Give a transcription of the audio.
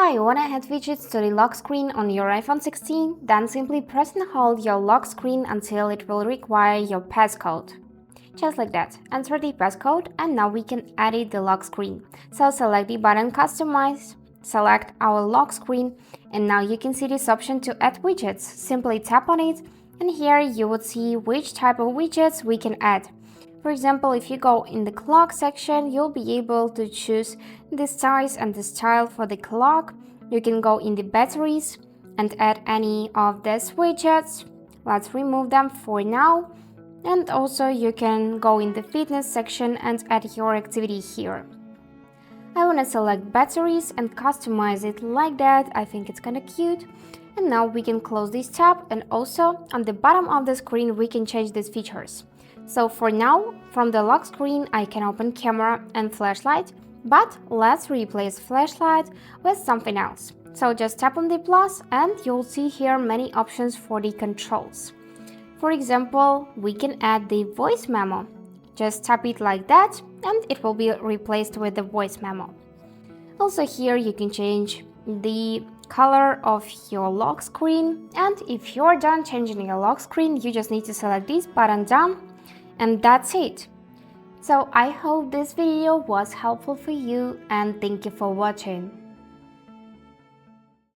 Hi, wanna add widgets to the lock screen on your iPhone 16? Then simply press and hold your lock screen until it will require your passcode. Just like that. Enter the passcode and now we can edit the lock screen. So select the button Customize, select our lock screen, and now you can see this option to add widgets. Simply tap on it and here you would see which type of widgets we can add. For example, if you go in the clock section, you'll be able to choose the size and the style for the clock. You can go in the batteries and add any of these widgets. Let's remove them for now. And also you can go in the fitness section and add your activity here. I want to select batteries and customize it like that. I think it's kinda cute. And now we can close this tab, and also on the bottom of the screen we can change these features. So for now, from the lock screen I can open camera and flashlight, but let's replace flashlight with something else. So just tap on the plus and you'll see here many options for the controls. For example, we can add the voice memo. Just tap it like that and it will be replaced with the voice memo. Also here you can change the color of your lock screen, and if you're done changing your lock screen, you just need to select this button down. And that's it. So I hope this video was helpful for you and thank you for watching.